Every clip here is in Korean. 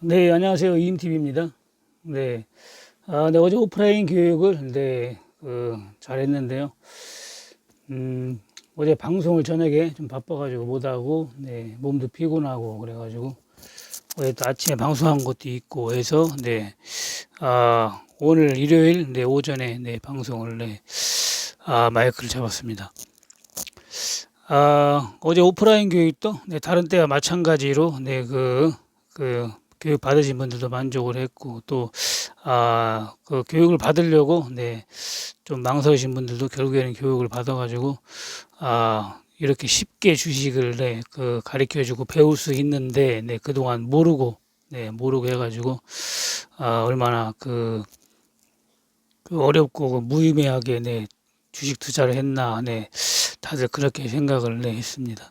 네, 안녕하세요. 이임TV입니다. 네, 네, 어제 오프라인 교육을, 잘했는데요. 음, 어제 방송을 저녁에 좀 바빠가지고 못하고, 네, 몸도 피곤하고, 그래가지고, 어제 또 아침에 방송한 것도 있고 해서, 네, 오늘 일요일, 네, 오전에, 네, 방송을, 네, 마이크를 잡았습니다. 어제 오프라인 교육도, 네, 다른 때와 마찬가지로, 네, 교육 받으신 분들도 만족을 했고, 또, 그 교육을 받으려고, 네, 좀 망설이신 분들도 결국에는 교육을 받아가지고, 이렇게 쉽게 주식을, 네, 가르쳐주고 배울 수 있는데, 네, 그동안 모르고, 네, 모르고 해가지고, 얼마나 그 어렵고 무의미하게, 네, 주식 투자를 했나, 네, 다들 그렇게 생각을, 네, 했습니다.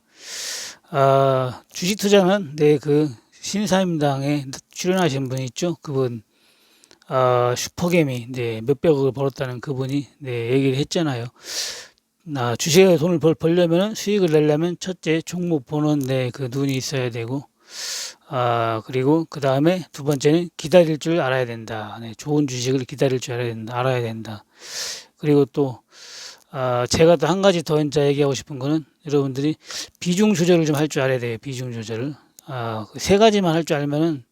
주식 투자는, 네, 신사임당에 출연하신 분 있죠? 그분, 슈퍼개미, 네, 몇백억을 벌었다는 그분이, 네, 얘기를 했잖아요. 주식에 돈을 벌려면 수익을 내려면 첫째 종목 보는 데 그 눈이 있어야 되고, 그리고 그 다음에 두 번째는 기다릴 줄 알아야 된다. 네, 좋은 주식을 기다릴 줄 알아야 된다. 그리고 또, 제가 또 한 가지 더 이제 얘기하고 싶은 거는 여러분들이 비중 조절을 좀 할 줄 알아야 돼요. 비중 조절을. 그세 가지만 할 줄 알면은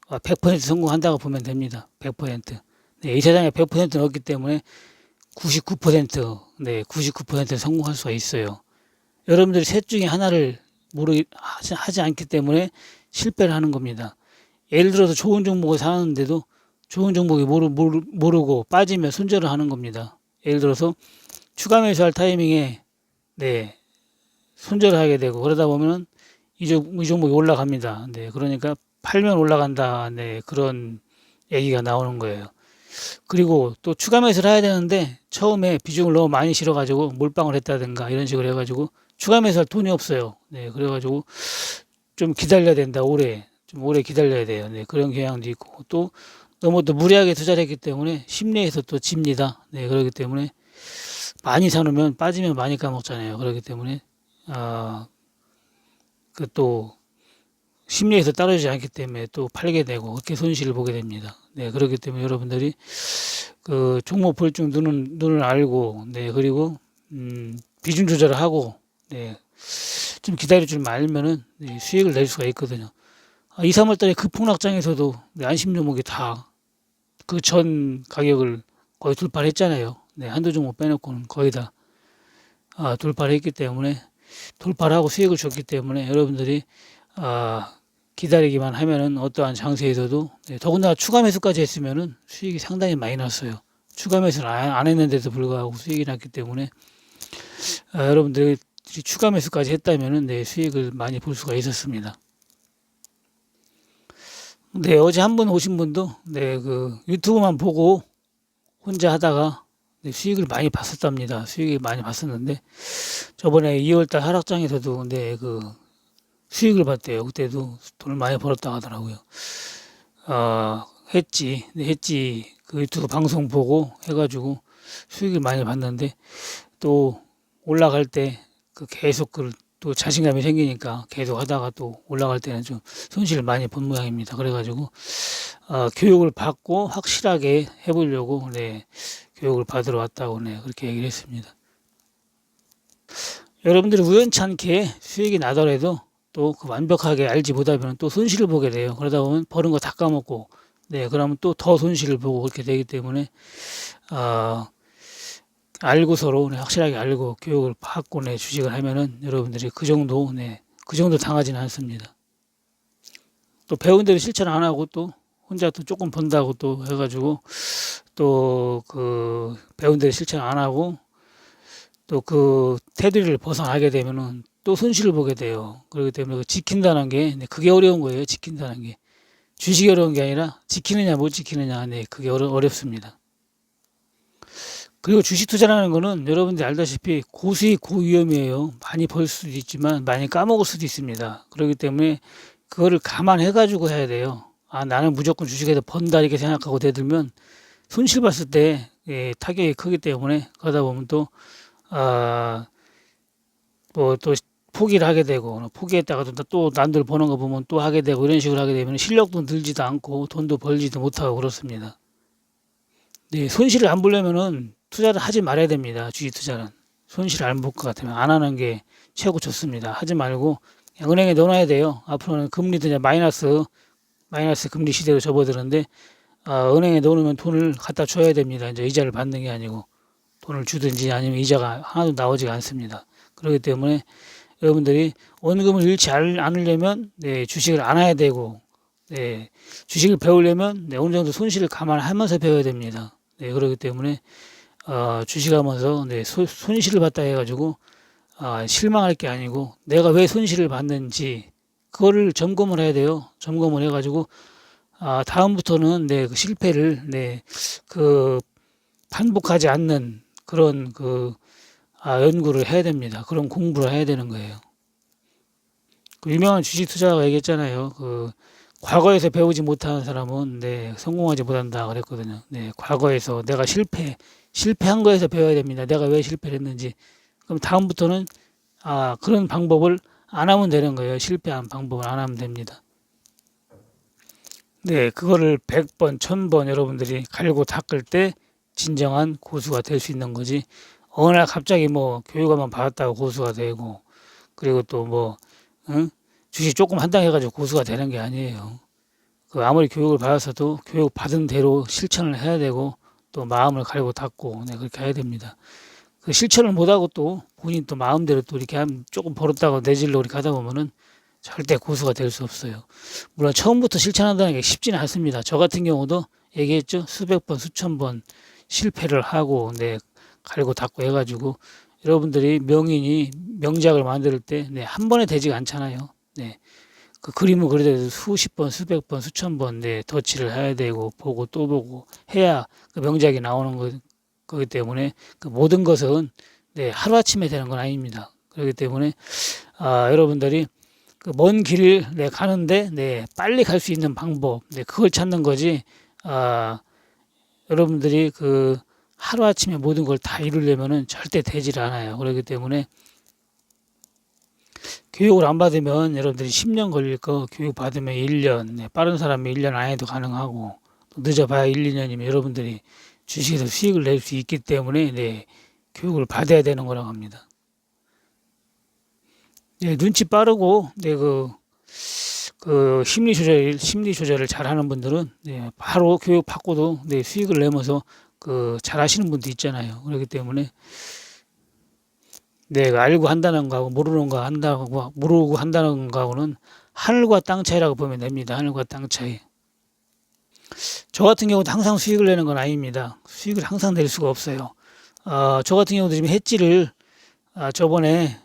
100% 성공한다고 보면 됩니다. 100%. 네, 이 세상에 100%는 없기 때문에 99%, 네, 99% 성공할 수가 있어요. 여러분들이 셋 중에 하나를 하지 않기 때문에 실패를 하는 겁니다. 예를 들어서 좋은 종목을 사는데도 좋은 종목이 모르고 빠지면 손절을 하는 겁니다. 예를 들어서 추가 매수할 타이밍에, 네, 손절을 하게 되고 그러다 보면은 이 종목이 올라갑니다. 네, 그러니까 팔면 올라간다. 네, 그런 얘기가 나오는 거예요. 그리고 또 추가 매수를 해야 되는데 처음에 비중을 너무 많이 실어가지고 몰빵을 했다든가 이런 식으로 해가지고 추가 매수할 돈이 없어요. 네, 그래가지고 좀 기다려야 된다. 좀 오래 기다려야 돼요. 네, 그런 경향도 있고 또 너무 또 무리하게 투자를 했기 때문에 심리에서 또 집니다. 네, 그렇기 때문에 많이 사놓으면 빠지면 많이 까먹잖아요. 그렇기 때문에 또 심리에서 따르지 않기 때문에 또 팔게 되고 그렇게 손실을 보게 됩니다. 네, 그렇기 때문에 여러분들이 그 종목 볼 줄 눈을 알고, 네, 그리고 비중 조절을 하고, 네, 좀 기다릴 줄 알면은 네, 수익을 낼 수가 있거든요. 2, 3월 달에 급폭락장에서도 네, 안심 종목이 다 그 전 가격을 거의 돌파를 했잖아요. 네, 한두 종목 빼놓고는 거의 다 돌파를 했기 때문에 돌파를 하고 수익을 줬기 때문에 여러분들이 기다리기만 하면은 어떠한 장세에서도 네, 더군다나 추가 매수까지 했으면은 수익이 상당히 많이 났어요. 추가 매수를 안 했는데도 불구하고 수익이 났기 때문에 여러분들이 추가 매수까지 했다면은 네, 수익을 많이 볼 수가 있었습니다. 네, 어제 한 분 오신 분도 네, 유튜브만 보고 혼자 하다가 네, 수익을 많이 봤었답니다. 수익이 많이 봤었는데 저번에 2월달 하락장에서도 네, 수익을 봤대요. 그때도 돈을 많이 벌었다 하더라고요. 했지. 그 유튜브 방송 보고 해가지고 수익을 많이 봤는데 또 올라갈 때 계속 또 자신감이 생기니까 계속 하다가 또 올라갈 때는 좀 손실을 많이 본 모양입니다. 그래가지고 교육을 받고 확실하게 해보려고 네, 교육을 받으러 왔다고 네, 그렇게 얘기를 했습니다. 여러분들이 우연찮게 수익이 나더라도 또 완벽하게 알지 못하면 또 손실을 보게 돼요. 그러다 보면 버는 거 다 까먹고, 네, 그러면 또 더 손실을 보고 그렇게 되기 때문에, 알고 서로 네, 확실하게 알고 교육을 받고 네, 주식을 하면은 여러분들이 그 정도 당하지는 않습니다. 또 배운 대로 실천 안 하고 또 혼자 또 조금 번다고 또 해가지고 또 배운 대로 실천 안 하고 또 테두리를 벗어나게 되면은 또 손실을 보게 돼요. 그렇기 때문에 지킨다는 게 그게 어려운 거예요. 지킨다는 게 주식이 어려운 게 아니라 지키느냐 못 지키느냐 그게 어렵습니다. 그리고 주식 투자라는 거는 여러분들이 알다시피 고수익 고위험이에요. 많이 벌 수도 있지만 많이 까먹을 수도 있습니다. 그렇기 때문에 그거를 감안해 가지고 해야 돼요. 나는 무조건 주식에서 번다 이렇게 생각하고 대들면 손실 봤을 때 예, 타격이 크기 때문에 그러다 보면 또 뭐 또 포기를 하게 되고 포기했다가 또 남들 보는 거 보면 또 하게 되고 이런 식으로 하게 되면 실력도 늘지도 않고 돈도 벌지도 못하고 그렇습니다. 네, 손실을 안 보려면은 투자를 하지 말아야 됩니다. 주식 투자는 손실을 안 볼 것 같으면 안 하는 게 최고 좋습니다. 하지 말고 그냥 은행에 넣어놔야 돼요. 앞으로는 금리도 이제 마이너스 금리 시대로 접어드는데 은행에 넣어놓으면 돈을 갖다 줘야 됩니다. 이제 이자를 받는 게 아니고 돈을 주든지 아니면 이자가 하나도 나오지가 않습니다. 그렇기 때문에 여러분들이 원금을 잃지 않으려면 네, 주식을 안 해야 되고 네, 주식을 배우려면 네, 어느 정도 손실을 감안하면서 배워야 됩니다. 네, 그렇기 때문에 주식하면서 네, 손실을 봤다 해가지고 실망할 게 아니고 내가 왜 손실을 봤는지 그거를 점검을 해야 돼요. 점검을 해가지고 다음부터는 네, 그 실패를 네, 그 반복하지 않는 그런 연구를 해야 됩니다. 그런 공부를 해야 되는 거예요. 그 유명한 주식 투자가 얘기했잖아요. 과거에서 배우지 못하는 사람은 네, 성공하지 못한다 그랬거든요. 네, 과거에서 내가 실패한 거에서 배워야 됩니다. 내가 왜 실패를 했는지. 그럼 다음부터는 그런 방법을 안 하면 되는 거예요. 실패한 방법을 안 하면 됩니다. 네, 그거를 100번, 1000번 여러분들이 갈고 닦을 때 진정한 고수가 될 수 있는 거지. 어느 날 갑자기 뭐 교육만 받았다고 고수가 되고, 그리고 또 뭐, 응? 주식 조금 한당 해가지고 고수가 되는 게 아니에요. 아무리 교육을 받았어도 교육 받은 대로 실천을 해야 되고, 또 마음을 갈고 닦고, 네, 그렇게 해야 됩니다. 실천을 못하고 또 본인 또 마음대로 또 이렇게 조금 벌었다고 내질러 이렇게 하다 보면은 절대 고수가 될 수 없어요. 물론 처음부터 실천한다는 게 쉽지는 않습니다. 저 같은 경우도 얘기했죠. 수백 번, 수천 번 실패를 하고, 네, 갈고 닦고 해가지고 여러분들이 명작을 만들 때, 네, 한 번에 되지가 않잖아요. 네, 그 그림을 그려도 수십 번, 수백 번, 수천 번, 네, 덧칠을 해야 되고 보고 또 보고 해야 그 명작이 나오는 거기 때문에 그 모든 것은 네, 하루아침에 되는 건 아닙니다. 그렇기 때문에 여러분들이 그 먼 길을 네, 가는데 네, 빨리 갈 수 있는 방법, 네, 그걸 찾는 거지. 여러분들이 하루아침에 모든 걸 다 이루려면은 절대 되질 않아요. 그렇기 때문에 교육을 안 받으면 여러분들이 10년 걸릴 거 교육 받으면 1년, 네, 빠른 사람이 1년 안에도 가능하고 늦어봐야 1, 2년이면 여러분들이 주식에서 수익을 낼 수 있기 때문에 네, 교육을 받아야 되는 거라고 합니다. 네, 눈치 빠르고 네, 심리 조절을 잘 하는 분들은 네, 바로 교육 받고도 네, 수익을 내면서 잘 하시는 분도 있잖아요. 그렇기 때문에 내가 알고 한다는 거하고 모르고 한다는 거하고는 하늘과 땅 차이라고 보면 됩니다. 하늘과 땅 차이. 저 같은 경우도 항상 수익을 내는 건 아닙니다. 수익을 항상 낼 수가 없어요. 저 같은 경우도 지금 해지를 저번에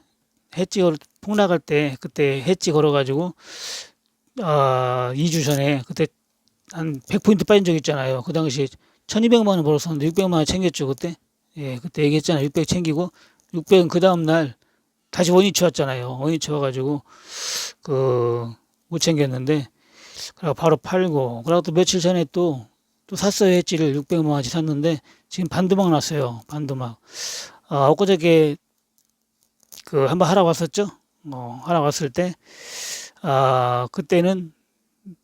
해지 폭락할 때 그때 해지 걸어가지고 2주 전에 그때 한 100포인트 빠진 적 있잖아요. 그 당시 1200만 원 벌었었는데 600만 원 챙겼죠 그때. 예, 그때 얘기했잖아요. 600 챙기고 600은 그 다음날 다시 원이 치웠잖아요. 원이 치워가지고 못 챙겼는데 그리고 바로 팔고 그리고 또 며칠 전에 또 샀어요. 해지를 600만 원치 샀는데 지금 반도막 났어요. 반도막. 엊그저께 한번 하러 왔었죠. 하러 왔을 때 그때는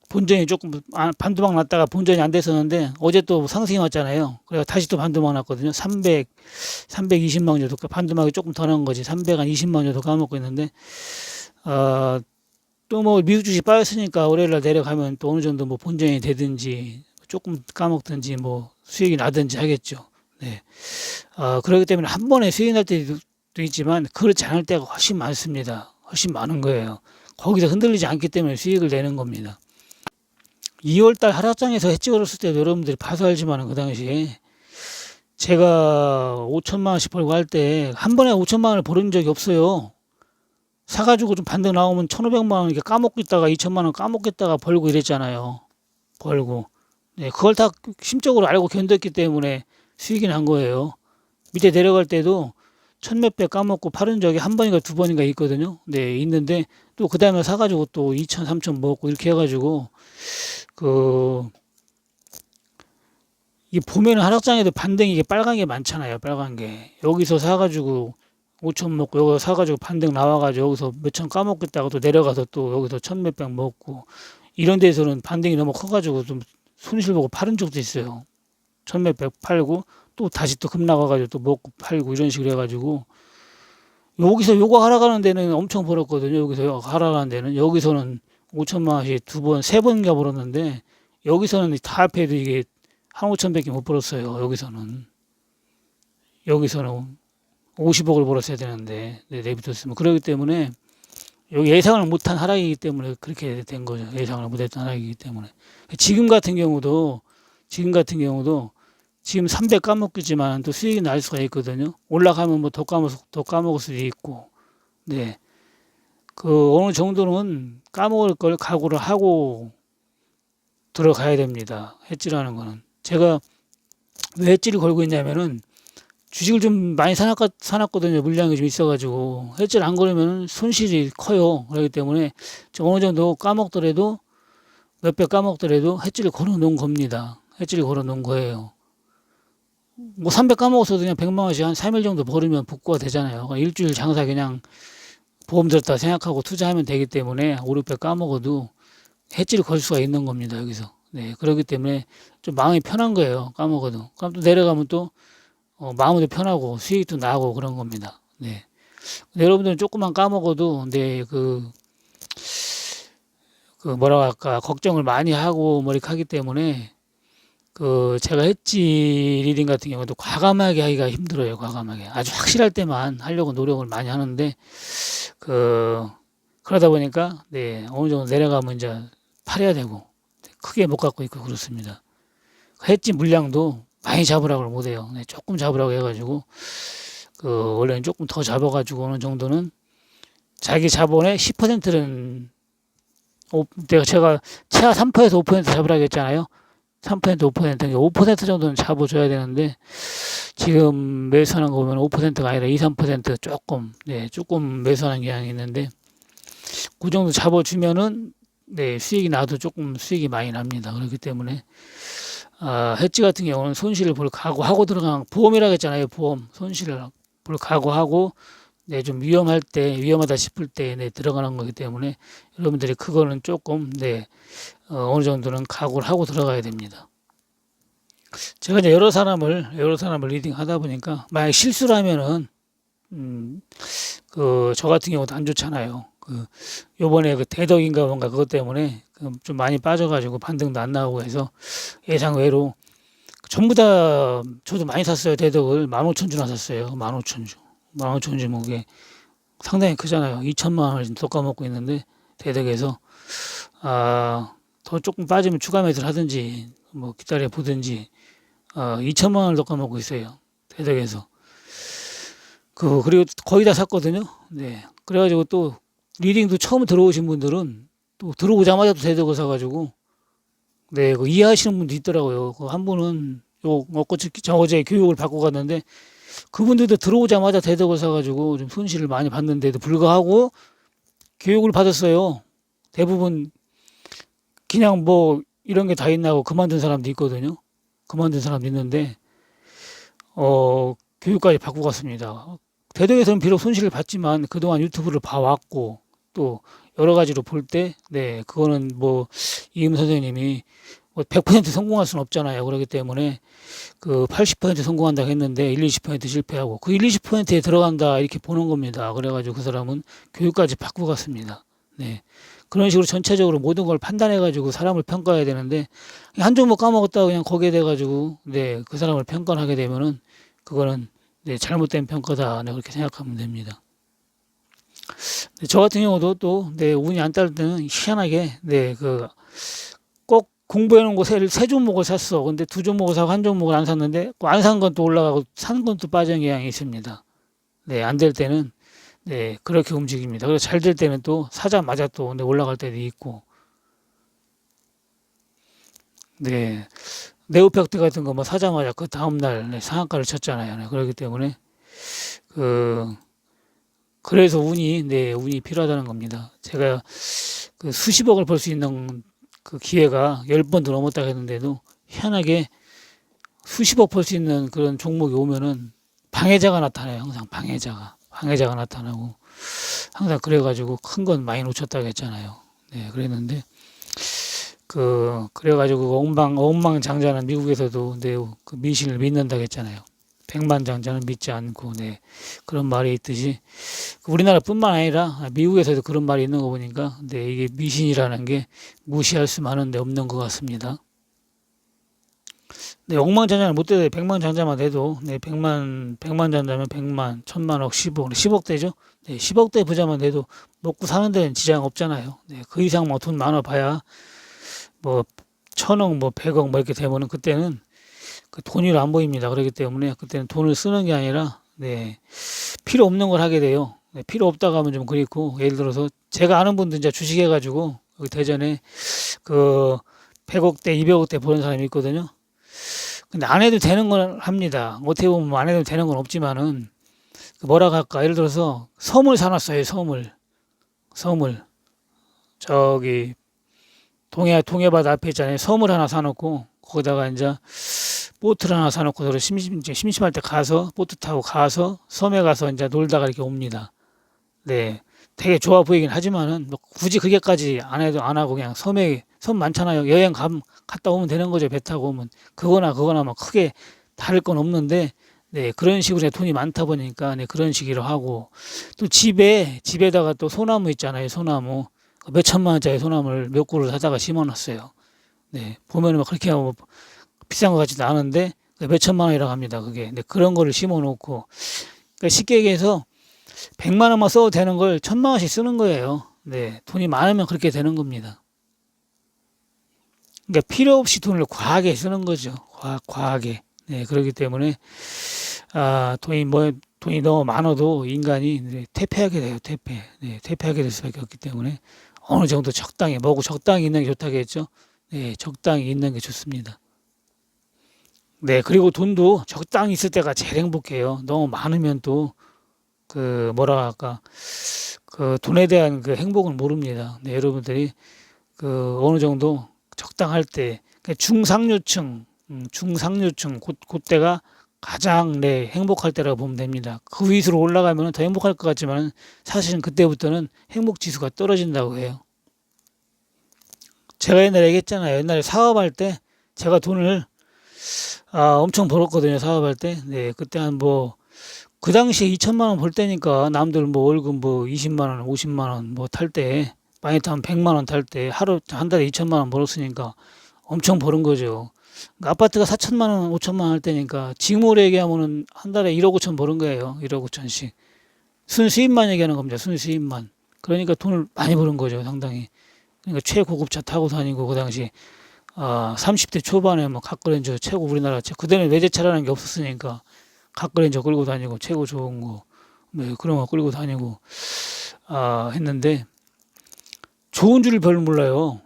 본전이 조금 반도막 났다가 본전이 안 됐었는데 어제 또 상승이 왔잖아요. 그래서 다시 또 반도막 났거든요. 320만 원 정도 반도막이 조금 더 난 거지. 320만 원 정도 까먹고 있는데 또 뭐 미국 주식 빠졌으니까 월요일날 내려가면 또 어느 정도 뭐 본전이 되든지 조금 까먹든지 뭐 수익이 나든지 하겠죠. 네. 그렇기 때문에 한 번에 수익이 날 때도 있지만 그렇지 않을 때가 훨씬 많습니다. 훨씬 많은 거예요. 거기서 흔들리지 않기 때문에 수익을 내는 겁니다. 2월달 하락장에서 해지 걸었을 때도 여러분들이 봐서 알지만 그 당시에 제가 5천만 원씩 벌고 할 때 한 번에 5천만 원을 벌은 적이 없어요. 사가지고 좀 반등 나오면 1,500만 원 이렇게 까먹고 있다가 2천만 원 까먹겠다가 벌고 이랬잖아요. 벌고. 네, 그걸 다 심적으로 알고 견뎠기 때문에 수익이 난 거예요. 밑에 내려갈 때도 천몇 배 까먹고 팔은 적이 한 번인가 두 번인가 있거든요. 네, 있는데 또 그 다음에 사가지고 또 2천, 3천 먹고 이렇게 해가지고 이 보면은 하락장에도 반등이 이게 빨간 게 많잖아요. 빨간 게. 여기서 사가지고 5천 먹고 여기서 사가지고 반등 나와가지고 여기서 몇천 까먹겠다가 또 내려가서 또 여기서 천 몇백 먹고 이런 데서는 반등이 너무 커가지고 좀 손실 보고 팔은 적도 있어요. 천 몇백 팔고 또 다시 또 급 나가가지고 또 먹고 팔고 이런 식으로 해가지고 여기서 요거 하락하는 데는 엄청 벌었거든요. 여기서 하락하는 데는 여기서는 5천만 원씩 두 번, 세 번인가 벌었는데 여기서는 다 합해도 이게 한 5천밖에 못 벌었어요. 여기서는 50억을 벌었어야 되는데 내비뒀으면 그렇기 때문에 여기 예상을 못한 하락이기 때문에 그렇게 된 거죠. 예상을 못했던 하락이기 때문에 지금 같은 경우도 지금 300 까먹겠지만 또 수익이 날 수가 있거든요. 올라가면 뭐 더 까먹을 수도 있고, 네. 그 어느 정도는 까먹을 걸 각오를 하고 들어가야 됩니다. 해지라는 거는. 제가 왜 해지를 걸고 있냐면은 주식을 좀 많이 사놨거든요. 물량이 좀 있어가지고. 해지를 안 걸으면 손실이 커요. 그렇기 때문에 어느 정도 까먹더라도 몇백 까먹더라도 해지를 걸어 놓은 겁니다. 해지를 걸어 놓은 거예요. 뭐 300 까먹었어도 그냥 100만 원씩 한 3일 정도 벌으면 복구가 되잖아요. 일주일 장사 그냥 보험 들었다 생각하고 투자하면 되기 때문에 5, 600 까먹어도 해지를 걸 수가 있는 겁니다. 여기서. 네. 그렇기 때문에 좀 마음이 편한 거예요. 까먹어도. 그럼 또 내려가면 또 마음도 편하고 수익도 나고 그런 겁니다. 네. 여러분들은 조금만 까먹어도 네, 뭐라고 할까 걱정을 많이 하고 뭐 이렇게 하기 때문에 제가 엣지 리딩 같은 경우도 과감하게 하기가 힘들어요. 과감하게. 아주 확실할 때만 하려고 노력을 많이 하는데, 그러다 보니까, 네, 어느 정도 내려가면 이제 팔아야 되고, 크게 못 갖고 있고 그렇습니다. 엣지 물량도 많이 잡으라고 못해요. 네, 조금 잡으라고 해가지고, 원래는 조금 더 잡아가지고 어느 정도는 자기 자본의 10%는, 제가 최하 3%에서 5% 잡으라고 했잖아요. 3%, 5% 정도는 잡아줘야 되는데, 지금 매수하는 거 보면 5%가 아니라 2, 3% 조금 매수하는 경향이 있는데, 그 정도 잡아주면은, 네, 수익이 나도 조금 수익이 많이 납니다. 그렇기 때문에, 해지 같은 경우는 손실을 볼 각오하고 들어간, 보험이라고 했잖아요. 보험. 손실을 볼 각오하고, 네, 좀 위험하다 싶을 때, 네, 들어가는 거기 때문에, 여러분들이 그거는 조금, 네, 어느 정도는 각오를 하고 들어가야 됩니다. 제가 이제 여러 사람을 리딩 하다 보니까, 만약 실수를 하면은, 저 같은 경우도 안 좋잖아요. 요번에 대덕인가 뭔가 그것 때문에 좀 많이 빠져가지고 반등도 안 나오고 해서 예상 외로 전부 다 저도 많이 샀어요. 대덕을 15,000주나 샀어요. 15,000주. 15,000주 무게 상당히 크잖아요. 2천만 원을 지금 더 까먹고 있는데 대덕에서 더 조금 빠지면 추가 매수를 하든지 뭐 기다려 보든지 2천만 원을 더 까먹고 있어요. 대덕에서. 그리고 거의 다 샀거든요. 네. 그래가지고 또 리딩도 처음 들어오신 분들은 또 들어오자마자 또 대덕을 사가지고 네, 이해하시는 분도 있더라고요. 한 분은 어제 교육을 받고 갔는데 그분들도 들어오자마자 대덕을 사가지고 좀 손실을 많이 봤는데도 불구하고 교육을 받았어요. 대부분 그냥 뭐 이런 게 다 있나고 그만둔 사람도 있거든요. 그만둔 사람도 있는데 교육까지 받고 갔습니다. 대덕에서는 비록 손실을 봤지만 그동안 유튜브를 봐왔고 또 여러 가지로 볼 때, 네, 그거는 뭐 이임 선생님이 뭐 100% 성공할 수는 없잖아요. 그렇기 때문에 80% 성공한다고 했는데 1, 20% 실패하고 그 1, 20%에 들어간다 이렇게 보는 겁니다. 그래가지고 그 사람은 교육까지 받고 갔습니다. 네. 그런 식으로 전체적으로 모든 걸 판단해가지고 사람을 평가해야 되는데 한 종목 까먹었다고 그냥 거기에 대가지고 네, 그 사람을 평가하게 되면은 그거는 네, 잘못된 평가다. 네, 그렇게 생각하면 됩니다. 네, 저 같은 경우도 또, 네, 운이 안 따를 때는 희한하게, 네, 꼭 공부해 놓은 거 세 종목을 샀어. 근데 두 종목을 사고 한 종목을 안 샀는데, 안 산 건 또 올라가고, 산 건 또 빠지는 경향이 있습니다. 네, 안 될 때는, 네, 그렇게 움직입니다. 그래서 잘 될 때는 또 사자마자 또, 네, 올라갈 때도 있고, 네, 네오팩트 같은 거 뭐 사자마자 그 다음날 네, 상한가를 쳤잖아요. 네, 그렇기 때문에, 그래서 운이 필요하다는 겁니다. 제가 수십억을 벌 수 있는 그 기회가 10번도 넘었다 했는데도 희한하게 수십억 벌 수 있는 그런 종목이 오면은 방해자가 나타나요. 항상 방해자가. 항해자가 나타나고 항상 그래가지고 큰 건 많이 놓쳤다고 했잖아요. 네, 그랬는데 그래가지고 엉망장자는 미국에서도 네, 그 미신을 믿는다고 했잖아요. 백만장자는 믿지 않고 네, 그런 말이 있듯이 우리나라뿐만 아니라 미국에서도 그런 말이 있는 거 보니까 네, 이게 미신이라는 게 무시할 수만은 없는 것 같습니다. 네, 억만장자는 못 돼도 백만장자만 돼도 네, 백만장자면 100만, 1000만억, 10억대죠. 네, 10억대 부자만 돼도 먹고 사는 데는 지장 없잖아요. 네, 그 이상 뭐 돈 많아 봐야 뭐 1000억, 뭐 100억 뭐 이렇게 되면은 그때는 그 돈이 안 보입니다. 그렇기 때문에 그때는 돈을 쓰는 게 아니라 네, 필요 없는 걸 하게 돼요. 네, 필요 없다고 하면 좀 그렇고 예를 들어서 제가 아는 분도 이제 주식해가지고 여기 대전에 그 100억대, 200억대 버는 사람이 있거든요. 근데 안 해도 되는 걸 합니다. 어떻게 보면 안 해도 되는 건 없지만은 뭐라고 할까? 예를 들어서 섬을 사놨어요. 섬을 저기 동해바다 앞에 있잖아요. 섬을 하나 사놓고 거기다가 이제 보트를 하나 사놓고 서로 심심할 때 가서 보트 타고 가서 섬에 가서 이제 놀다가 이렇게 옵니다. 네, 되게 좋아 보이긴 하지만은 뭐 굳이 그게까지 안 해도 안 하고 그냥 섬 많잖아요. 갔다 오면 되는 거죠. 배 타고 오면 그거나 뭐 크게 다를 건 없는데 네, 그런 식으로 돈이 많다 보니까 네, 그런 식으로 하고 또 집에다가 또 소나무 있잖아요. 소나무 몇 천만 원짜리 소나무를 몇 그루를 사다가 심어놨어요. 네, 보면은 막 그렇게 하고 비싼 것 같지도 않은데 몇 천만 원이라고 합니다. 그게 네, 그런 거를 심어놓고 그러니까 쉽게 얘기해서 100만 원만 써도 되는 걸 1000만 원씩 쓰는 거예요. 네, 돈이 많으면 그렇게 되는 겁니다. 그러니까 필요 없이 돈을 과하게 쓰는 거죠. 과하게. 네, 그렇기 때문에 돈이 너무 많아도 인간이 네, 퇴폐하게 돼요. 네, 퇴폐하게 될 수밖에 없기 때문에 어느 정도 적당히 먹고 적당히 있는 게 좋다고 했죠. 네, 적당히 있는 게 좋습니다. 네, 그리고 돈도 적당히 있을 때가 제일 행복해요. 너무 많으면 또 뭐라 할까 돈에 대한 그 행복은 모릅니다. 네, 여러분들이 어느 정도 적당할 때 중상류층 그때가 가장 네, 행복할 때라고 보면 됩니다. 그 위로 올라가면 더 행복할 것 같지만 사실은 그때부터는 행복 지수가 떨어진다고 해요. 제가 옛날에 얘기했잖아요. 옛날에 사업할 때 제가 돈을 엄청 벌었거든요. 사업할 때. 네, 그때 그 당시에 2천만 원 벌 때니까 남들 뭐 월급 뭐 20만 원, 50만 원 뭐 탈 때 많이 타면 100만 원 탈 때 한 달에 2천만 원 벌었으니까 엄청 버는 거죠. 그러니까 아파트가 4천만 원, 5천만 원 할 때니까 지금으로 얘기하면은 한 달에 1억 5천 버는 거예요. 1억 5천씩. 순수입만 얘기하는 겁니다. 순수입만. 그러니까 돈을 많이 버는 거죠. 상당히. 그러니까 최고급차 타고 다니고 그 당시 30대 초반에 뭐 갓그랜저 최고 우리나라 그때는 외제차라는 게 없었으니까 갓그랜저 끌고 다니고 최고 좋은 거 네, 그런 거 끌고 다니고 했는데 좋은 줄을 별 몰라요.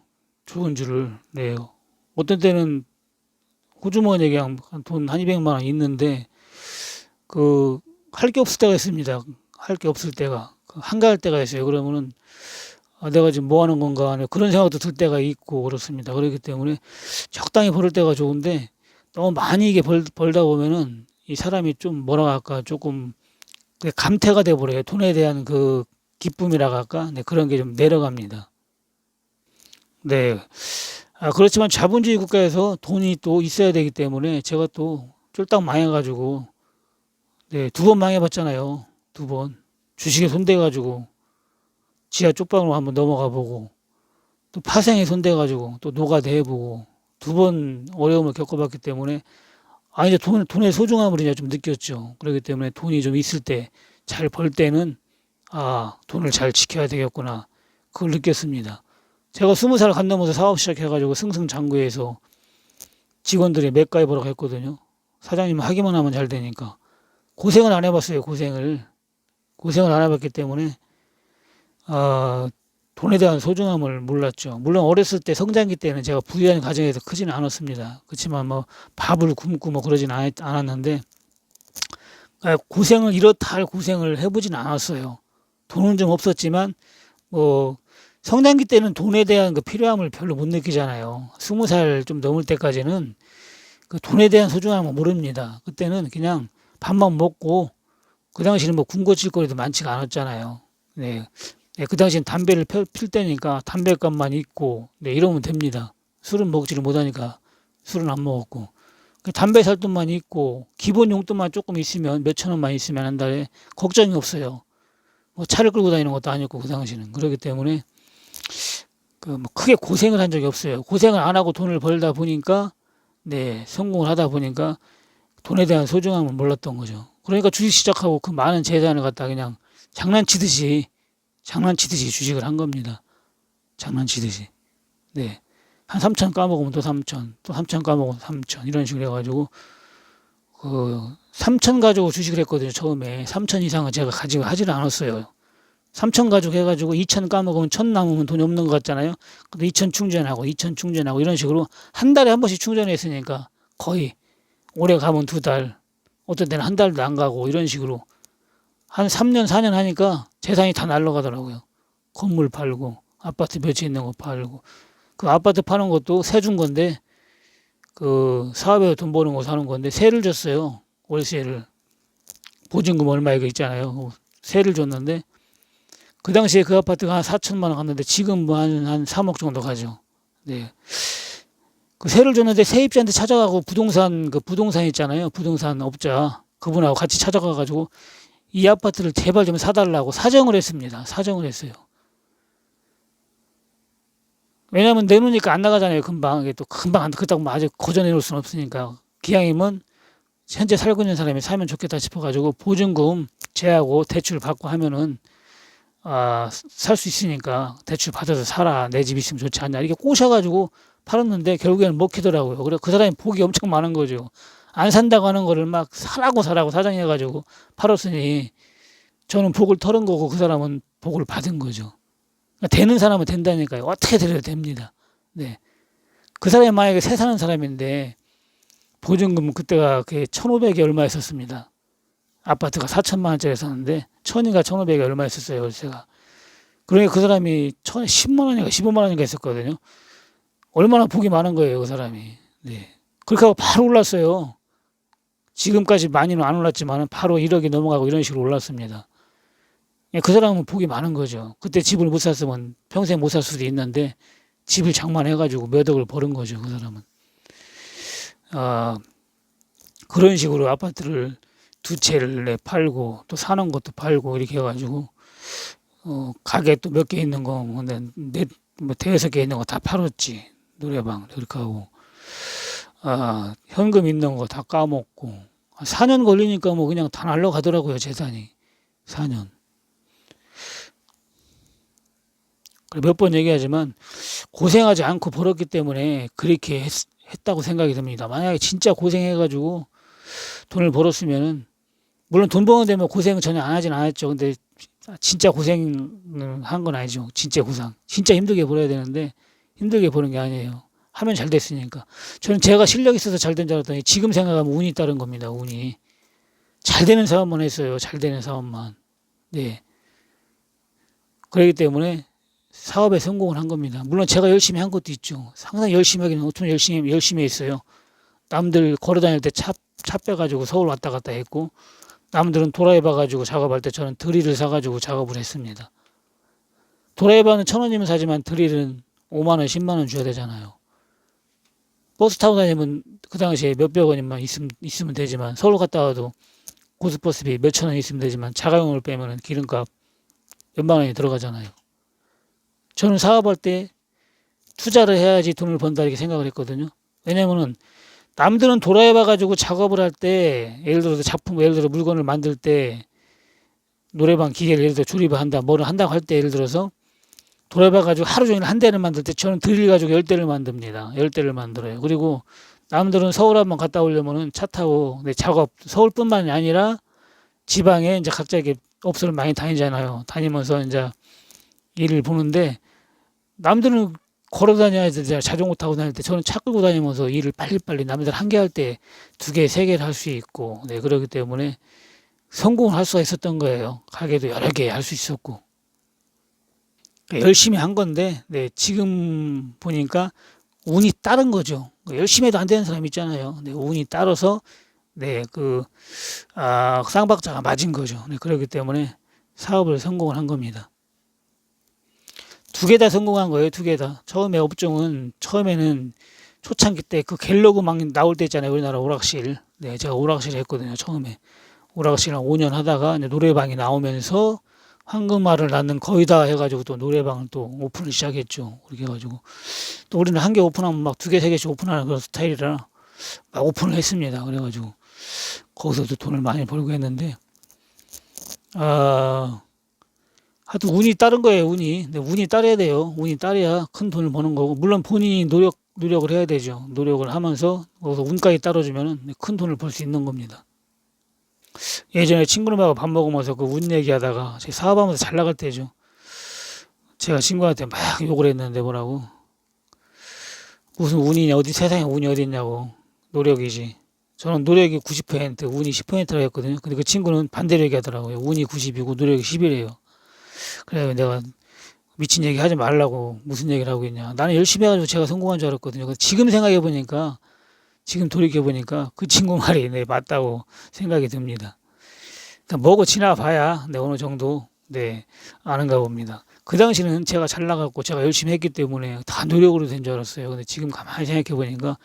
좋은 줄을 네. 어떤 때는 호주머니에 그냥 돈 한 200만 원 있는데 할 게 없을 때가 있습니다. 할 게 없을 때가 한가할 때가 있어요. 그러면은 내가 지금 뭐 하는 건가 그런 생각도 들 때가 있고 그렇습니다. 그렇기 때문에 적당히 벌을 때가 좋은데 너무 많이 이게 벌다 보면은 이 사람이 좀 뭐라 할까 조금 감퇴가 돼 버려요. 돈에 대한 그 기쁨이라 할까 네, 그런 게 좀 내려갑니다. 네. 그렇지만 자본주의 국가에서 돈이 또 있어야 되기 때문에 제가 또 쫄딱 망해가지고 네, 2번 망해봤잖아요. 2번 주식에 손대가지고 지하 쪽방으로 한번 넘어가 보고 또 파생에 손대가지고 또 노가대 해보고 2번 어려움을 겪어봤기 때문에 이제 돈의 소중함을 이제 좀 느꼈죠. 그렇기 때문에 돈이 좀 있을 때 잘 벌 때는 돈을 잘 지켜야 되겠구나 그걸 느꼈습니다. 제가 20살 간 넘어서 사업 시작해가지고 승승장구해서 직원들이 맥가이버라고 했거든요. 사장님 하기만 하면 잘 되니까 고생을 안 해봤어요. 고생을 안 해봤기 때문에 돈에 대한 소중함을 몰랐죠. 물론 어렸을 때 성장기 때는 제가 부유한 가정에서 크지는 않았습니다. 그렇지만 뭐 밥을 굶고 뭐 그러진 않았는데 이렇다 할 고생을 해보진 않았어요. 돈은 좀 없었지만 뭐 성장기 때는 돈에 대한 그 필요함을 별로 못 느끼잖아요. 20살 좀 넘을 때까지는 그 돈에 대한 소중함을 모릅니다. 그때는 그냥 밥만 먹고 그 당시에는 뭐 군것질거리도 많지가 않았잖아요. 네. 네, 그 당시엔 담배를 필 때니까 담배값만 있고, 네, 이러면 됩니다. 술은 먹지를 못하니까 술은 안 먹었고. 담배 살 돈만 있고, 기본 용돈만 조금 있으면, 몇천 원만 있으면 한 달에 걱정이 없어요. 뭐 차를 끌고 다니는 것도 아니었고, 그 당시는. 그렇기 때문에, 그 뭐 크게 고생을 한 적이 없어요. 고생을 안 하고 돈을 벌다 보니까, 네, 성공을 하다 보니까 돈에 대한 소중함을 몰랐던 거죠. 그러니까 주식 시작하고 그 많은 재산을 갖다 그냥 장난치듯이 주식을 한 겁니다. 장난치듯이. 네. 한 3천 까먹으면 또 3천, 또 3천 까먹으면 3천, 이런 식으로 해가지고, 3천 가지고 주식을 했거든요, 처음에. 3천 이상은 제가 가지고 하지를 않았어요. 3천 가지고 해가지고 2천 까먹으면 1천 남으면 돈이 없는 것 같잖아요. 근데 2천 충전하고, 2천 충전하고, 이런 식으로 한 달에 한 번씩 충전했으니까 거의 오래 가면 2달, 어떤 때는 한 달도 안 가고, 이런 식으로 한 3년, 4년 하니까 재산이 다 날라가더라고요. 건물 팔고, 아파트 몇 채 있는 거 팔고. 그 아파트 파는 것도 세 준 건데, 그 사업에 돈 버는 거 사는 건데, 세를 줬어요. 월세를. 보증금 얼마 이거 있잖아요. 세를 줬는데, 그 당시에 그 아파트가 한 4천만 원 갔는데, 지금 뭐 한 3억 정도 가죠. 네. 그 세를 줬는데, 세입자한테 찾아가고, 부동산 있잖아요. 부동산 업자. 그분하고 같이 찾아가가지고, 이 아파트를 제발 좀 사달라고 사정을 했습니다. 사정을 했어요. 왜냐하면 내놓으니까 안 나가잖아요. 금방. 이게 또 금방 그렇다고 뭐 아주 고전해 놓을 수는 없으니까. 기왕이면 현재 살고 있는 사람이 사면 좋겠다 싶어가지고 보증금 제하고 대출 받고 하면은 살 수 있으니까 대출 받아서 살아. 내 집 있으면 좋지 않냐. 이렇게 꼬셔가지고 팔았는데 결국에는 먹히더라고요. 그래 그 사람이 복이 엄청 많은 거죠. 안 산다고 하는 거를 막 사라고 사장해가지고 팔았으니 저는 복을 털은 거고 그 사람은 복을 받은 거죠. 그러니까 되는 사람은 된다니까요. 어떻게 되려도 됩니다. 네. 그 사람이 만약에 새 사는 사람인데 보증금 그때가 그 1,500이 얼마 있었습니다. 아파트가 4천만 원짜리 샀는데 1,000인가 1,500이 얼마 있었어요. 월세가. 그러니까 그 사람이 10만 원인가 15만 원인가 있었거든요. 얼마나 복이 많은 거예요. 그 사람이. 네. 그렇게 하고 바로 올랐어요. 지금까지 많이는 안 올랐지만 바로 1억이 넘어가고 이런 식으로 올랐습니다. 그 사람은 복이 많은 거죠. 그때 집을 못 샀으면 평생 못 살 수도 있는데 집을 장만해가지고 몇 억을 버는 거죠. 그 사람은. 그런 식으로 아파트를 2채를 팔고 또 사는 것도 팔고 이렇게 해가지고 가게 또 몇 개 있는 거 뭐 대여섯 개 있는 거 다 팔았지. 노래방 그렇게 하고 현금 있는 거 다 까먹고 4년 걸리니까 뭐 그냥 다 날라가더라고요. 재산이. 4년. 몇 번 얘기하지만 고생하지 않고 벌었기 때문에 그렇게 했다고 생각이 듭니다. 만약에 진짜 고생해가지고 돈을 벌었으면은 물론 돈 버는 데면 고생은 전혀 안 하진 않았죠. 근데 진짜 고생을 한 건 아니죠. 진짜 고생. 진짜 힘들게 벌어야 되는데 힘들게 버는 게 아니에요. 하면 잘 됐으니까. 저는 제가 실력이 있어서 잘 된 줄 알았더니 지금 생각하면 운이 따른 겁니다. 운이. 잘 되는 사업만 했어요. 잘 되는 사업만. 네. 그렇기 때문에 사업에 성공을 한 겁니다. 물론 제가 열심히 한 것도 있죠. 상당히 열심히 하기는 어떻게 열심히 했어요. 남들 걸어 다닐 때 차 빼가지고 서울 왔다 갔다 했고, 남들은 도라이 봐가지고 작업할 때 저는 드릴을 사가지고 작업을 했습니다. 도라이바는 1,000원이면 사지만 드릴은 5만 원, 10만 원 줘야 되잖아요. 버스 타고 다니면 그 당시에 몇백 원이면 있으면 되지만 서울 갔다 와도 고속버스비 몇천 원 있으면 되지만 자가용을 빼면 기름값 몇만 원이 들어가잖아요. 저는 사업할 때 투자를 해야지 돈을 번다 이렇게 생각을 했거든요. 왜냐면은 남들은 도라이 봐가지고 작업을 할 때 예를 들어서 예를 들어 물건을 만들 때 노래방 기계를 예를 들어 조립을 한다 뭐를 한다고 할 때 예를 들어서 도라이 봐가지고 하루 종일 한 대를 만들 때 저는 드릴 가지고 10대를 만듭니다. 10대를 만들어요. 그리고 남들은 서울 한번 갔다 오려면은 차 타고 작업 서울뿐만이 아니라 지방에 이제 각자 이렇게 업소를 많이 다니잖아요. 다니면서 이제 일을 보는데 남들은 걸어 다녀야 돼. 자전거 타고 다닐 때 저는 차 끌고 다니면서 일을 빨리빨리 남들 한 개 할 때 2개, 3개를 할 수 있고 그렇기 때문에 성공을 할 수가 있었던 거예요. 가게도 여러 개 할 수 있었고 열심히 한 건데 지금 보니까 운이 따른 거죠. 열심히 해도 안 되는 사람 있잖아요. 운이 따라서 네, 쌍박자가 맞은 거죠. 네, 그렇기 때문에 사업을 성공을 한 겁니다. 두 개 다 성공한 거예요, 두 개 다. 처음에는 초창기 때 그 갤러그 막 나올 때 있잖아요, 우리나라 오락실. 네, 제가 오락실 했거든요, 처음에. 오락실 한 5년 하다가 이제 노래방이 나오면서 황금알을 낳는 거의 다 해가지고 또 노래방을 또 오픈을 시작했죠. 그렇게 해가지고 또 우리는 한 개 오픈하면 막 두 개, 세 개씩 오픈하는 그런 스타일이라 막 오픈을 했습니다. 그래가지고 거기서도 돈을 많이 벌고 했는데, 아, 하여튼 운이 따른 거예요, 운이. 근데 운이 따라야 돼요. 운이 따라야 큰 돈을 버는 거고, 물론 본인이 노력을 해야 되죠. 노력을 하면서 거기서 운까지 따라주면은 큰 돈을 벌 수 있는 겁니다. 예전에 친구들하고 밥 먹으면서 그 운 얘기하다가 제 사업하면서 잘 나갈 때죠. 제가 친구한테 막 욕을 했는데 뭐라고. 무슨 운이냐, 어디 세상에 운이 어디 있냐고. 노력이지. 저는 노력이 90%, 운이 10%라고 했거든요. 근데 그 친구는 반대로 얘기하더라고요. 운이 90이고 노력이 10이래요. 그래 내가 미친 얘기 하지 말라고 무슨 얘기를 하고 있냐. 나는 열심히 해가지고 제가 성공한 줄 알았거든요. 근데 지금 생각해 보니까, 지금 돌이켜 보니까 그 친구 말이 네, 맞다고 생각이 듭니다. 그러니까 뭐고 지나봐야 네, 어느 정도 네, 아는가 봅니다. 그 당시는 제가 잘 나갔고 제가 열심히 했기 때문에 다 노력으로 된 줄 알았어요. 근데 지금 가만히 생각해 보니까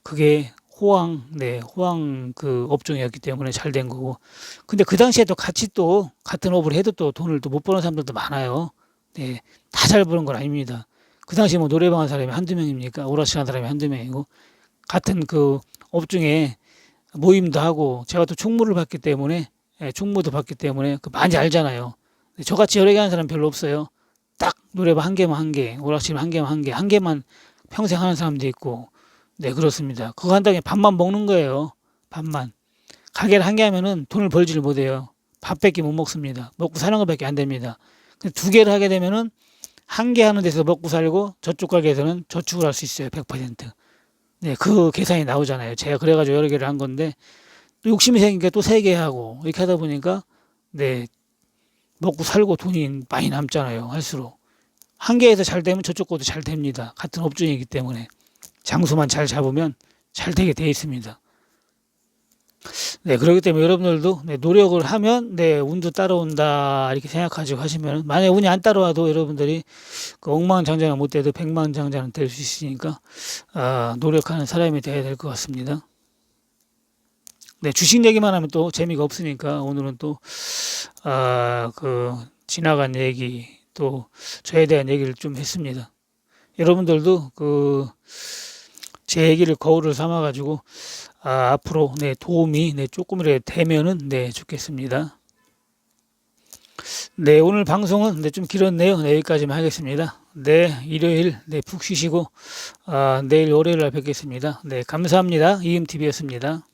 그게 호황 그 업종이었기 때문에 잘 된 거고. 근데 그 당시에도 같이 또 같은 업을 해도 또 돈을 또 못 버는 사람들도 많아요. 네, 다 잘 버는 건 아닙니다. 그 당시에 뭐 노래방 한 사람이 한두 명입니까? 오락실 한 사람이 한두 명이고, 같은 그 업종에 모임도 하고, 제가 또 총무를 받기 때문에, 예, 총무도 받기 때문에 그 많이 알잖아요. 저같이 여러 개 하는 사람 별로 없어요. 딱 노래방 한 개만 한 개, 오락실 한 개만 한 개, 한 개만 평생 하는 사람도 있고, 네, 그렇습니다. 그거 한 다음에 밥만 먹는 거예요. 밥만. 가게를 한 개 하면은 돈을 벌지를 못해요. 밥밖에 못 먹습니다. 먹고 사는 것밖에 안 됩니다. 두 개를 하게 되면은 한 개 하는 데서 먹고 살고 저쪽 가게에서는 저축을 할 수 있어요. 100%. 네, 그 계산이 나오잖아요. 제가 그래가지고 여러 개를 한 건데, 또 욕심이 생기니까 또 세 개 하고, 이렇게 하다 보니까, 네, 먹고 살고 돈이 많이 남잖아요. 할수록. 한 개에서 잘 되면 저쪽 것도 잘 됩니다. 같은 업종이기 때문에. 장소만 잘 잡으면 잘 되게 돼 있습니다. 네, 그렇기 때문에 여러분들도 네, 노력을 하면 네, 운도 따라온다 이렇게 생각하시고 하시면, 만약에 운이 안 따라와도 여러분들이 그 억만장자는 못 돼도 백만장자는 될 수 있으니까 노력하는 사람이 돼야 될 것 같습니다. 네, 주식 얘기만 하면 또 재미가 없으니까 오늘은 또 지나간 얘기, 또 저에 대한 얘기를 좀 했습니다. 여러분들도 제 얘기를 거울을 삼아 가지고 앞으로 네, 도움이 네, 조금이라도 되면은 네, 좋겠습니다. 네, 오늘 방송은 네, 좀 길었네요. 네, 여기까지만 하겠습니다. 네, 일요일 네, 푹 쉬시고 내일 월요일 날 뵙겠습니다. 네, 감사합니다. 이음TV였습니다.